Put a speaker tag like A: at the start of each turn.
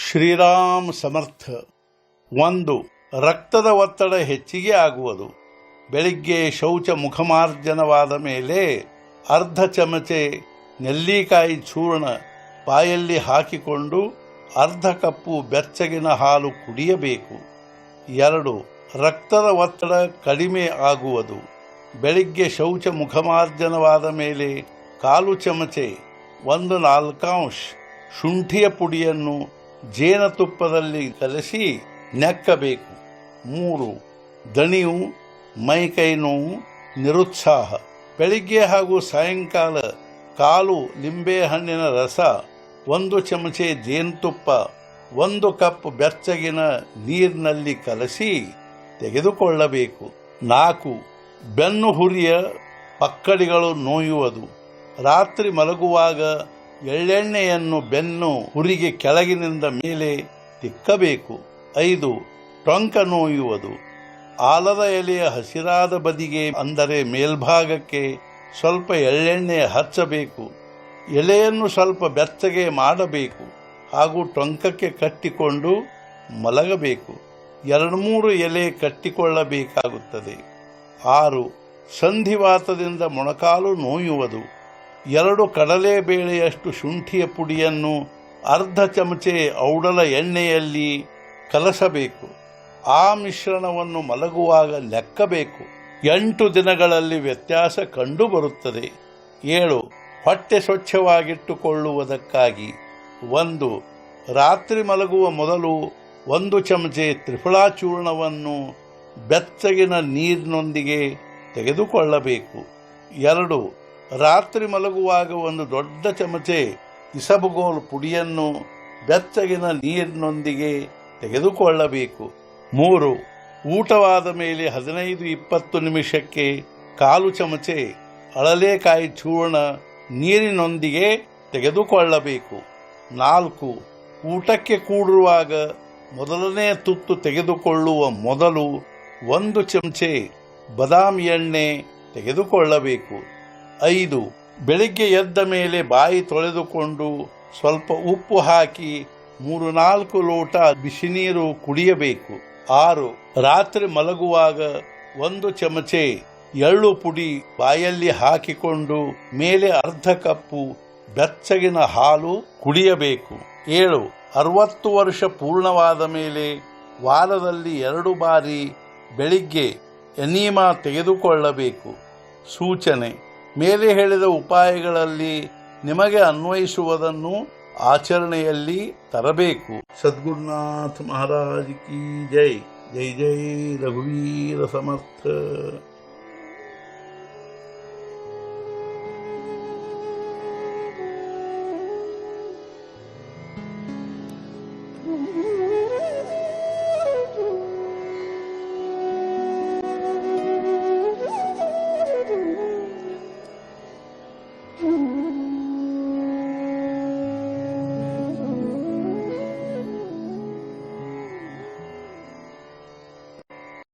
A: ಶ್ರೀರಾಮ್ ಸಮರ್ಥ. 1. ರಕ್ತದ ಒತ್ತಡ ಹೆಚ್ಚಿಗೆ ಆಗುವುದು. ಬೆಳಿಗ್ಗೆ ಶೌಚ ಮುಖಮಾರ್ಜನವಾದ ಮೇಲೆ ಅರ್ಧ ಚಮಚೆ ನೆಲ್ಲಿಕಾಯಿ ಚೂರ್ಣ ಬಾಯಲ್ಲಿ ಹಾಕಿಕೊಂಡು ಅರ್ಧ ಕಪ್ಪು ಬೆಚ್ಚಗಿನ ಹಾಲು ಕುಡಿಯಬೇಕು. 2. ರಕ್ತದ ಒತ್ತಡ ಕಡಿಮೆ ಆಗುವುದು. ಬೆಳಿಗ್ಗೆ ಶೌಚ ಮುಖಮಾರ್ಜನವಾದ ಮೇಲೆ 1/4 ಚಮಚೆ 1/4 ಶುಂಠಿಯ ಪುಡಿಯನ್ನು ಜೇನುತುಪ್ಪದಲ್ಲಿ ಕಲಸಿ ನೆಕ್ಕಬೇಕು. 3. ದಣಿವು, ಮೈಕೈ ನೋವು, ನಿರುತ್ಸಾಹ. ಬೆಳಿಗ್ಗೆ ಹಾಗೂ ಸಾಯಂಕಾಲ 1/4 ಲಿಂಬೆಹಣ್ಣಿನ ರಸ, 1 ಚಮಚೆ ಜೇನುತುಪ್ಪ, 1 ಕಪ್ ಬೆಚ್ಚಗಿನ ನೀರಿನಲ್ಲಿ ಕಲಸಿ ತೆಗೆದುಕೊಳ್ಳಬೇಕು. 4. ಬೆನ್ನು ಹುರಿಯ ಪಕ್ಕಡಿಗಳು ನೋಯುವುದು. ರಾತ್ರಿ ಮಲಗುವಾಗ ಎಳ್ಳೆಣ್ಣೆಯನ್ನು ಬೆನ್ನು ಹುರಿಗೆ ಕೆಳಗಿನಿಂದ ಮೇಲೆ ತಿಕ್ಕಬೇಕು. 5. ಟೊಂಕ ನೋಯುವುದು. ಆಲದ ಎಲೆಯ ಹಸಿರಾದ ಬದಿಗೆ, ಅಂದರೆ ಮೇಲ್ಭಾಗಕ್ಕೆ ಸ್ವಲ್ಪ ಎಳ್ಳೆಣ್ಣೆ ಹಚ್ಚಬೇಕು. ಎಲೆಯನ್ನು ಸ್ವಲ್ಪ ಬೆಚ್ಚಗೆ ಮಾಡಬೇಕು ಹಾಗೂ ಟೊಂಕಕ್ಕೆ ಕಟ್ಟಿಕೊಂಡು ಮಲಗಬೇಕು. 2-3 ಎಲೆ ಕಟ್ಟಿಕೊಳ್ಳಬೇಕಾಗುತ್ತದೆ. 6. ಸಂಧಿವಾತದಿಂದ ಮೊಣಕಾಲು ನೋಯುವುದು. 2 ಕಡಲೆಬೇಳೆಯಷ್ಟು ಶುಂಠಿಯ ಪುಡಿಯನ್ನು ಅರ್ಧ ಚಮಚೆ ಔಡಲ ಎಣ್ಣೆಯಲ್ಲಿ ಕಲಸಬೇಕು. ಆ ಮಿಶ್ರಣವನ್ನು ಮಲಗುವಾಗ ಲೆಕ್ಕಬೇಕು. 8 ದಿನಗಳಲ್ಲಿ ವ್ಯತ್ಯಾಸ ಕಂಡುಬರುತ್ತದೆ. 7. ಹೊಟ್ಟೆ ಸ್ವಚ್ಛವಾಗಿಟ್ಟುಕೊಳ್ಳುವುದಕ್ಕಾಗಿ 1. ರಾತ್ರಿ ಮಲಗುವ ಮೊದಲು 1 ಚಮಚೆ ತ್ರಿಫಲಾ ಚೂರ್ಣವನ್ನು ಬೆಚ್ಚಗಿನ ನೀರಿನೊಂದಿಗೆ ತೆಗೆದುಕೊಳ್ಳಬೇಕು. 2. ರಾತ್ರಿ ಮಲಗುವಾಗ 1 ದೊಡ್ಡ ಚಮಚೆ ಇಸಬಗೋಲ್ ಪುಡಿಯನ್ನು ಬೆಚ್ಚಗಿನ ನೀರಿನೊಂದಿಗೆ ತೆಗೆದುಕೊಳ್ಳಬೇಕು. 3. ಊಟವಾದ ಮೇಲೆ 15-20 ನಿಮಿಷಕ್ಕೆ 1/4 ಚಮಚೆ ಅಳಲೆಕಾಯಿ ಚೂರ್ಣ ನೀರಿನೊಂದಿಗೆ ತೆಗೆದುಕೊಳ್ಳಬೇಕು. 4. ಊಟಕ್ಕೆ ಕೂಡುವಾಗ ಮೊದಲನೇ ತುತ್ತು ತೆಗೆದುಕೊಳ್ಳುವ ಮೊದಲು 1 ಚಮಚೆ ಬಾದಾಮಿ ಎಣ್ಣೆ ತೆಗೆದುಕೊಳ್ಳಬೇಕು. 5. ಬೆಳಿಗ್ಗೆ ಎದ್ದ ಮೇಲೆ ಬಾಯಿ ತೊಳೆದುಕೊಂಡು ಸ್ವಲ್ಪ ಉಪ್ಪು ಹಾಕಿ 3-4 ಲೋಟ ಬಿಸಿನೀರು ಕುಡಿಯಬೇಕು. 6. ರಾತ್ರಿ ಮಲಗುವಾಗ 1 ಚಮಚೆ ಎಳ್ಳು ಪುಡಿ ಬಾಯಲ್ಲಿ ಹಾಕಿಕೊಂಡು ಮೇಲೆ ಅರ್ಧ ಕಪ್ಪು ಬೆಚ್ಚಗಿನ ಹಾಲು ಕುಡಿಯಬೇಕು. 7. 60 ವರ್ಷ ಪೂರ್ಣವಾದ ಮೇಲೆ ವಾರದಲ್ಲಿ 2 ಬಾರಿ ಬೆಳಿಗ್ಗೆ ಎನೀಮಾ ತೆಗೆದುಕೊಳ್ಳಬೇಕು. ಸೂಚನೆ: ಮೇಲೆ ಹೇಳಿದ ಉಪಾಯಗಳಲ್ಲಿ ನಿಮಗೆ ಅನ್ವಯಿಸುವುದನ್ನು ಆಚರಣೆಯಲ್ಲಿ ತರಬೇಕು. ಸದ್ಗುರುನಾಥ ಮಹಾರಾಜ್ ಕಿ ಜೈ. ಜೈ ಜೈ ರಘುವೀರ ಸಮರ್ಥ.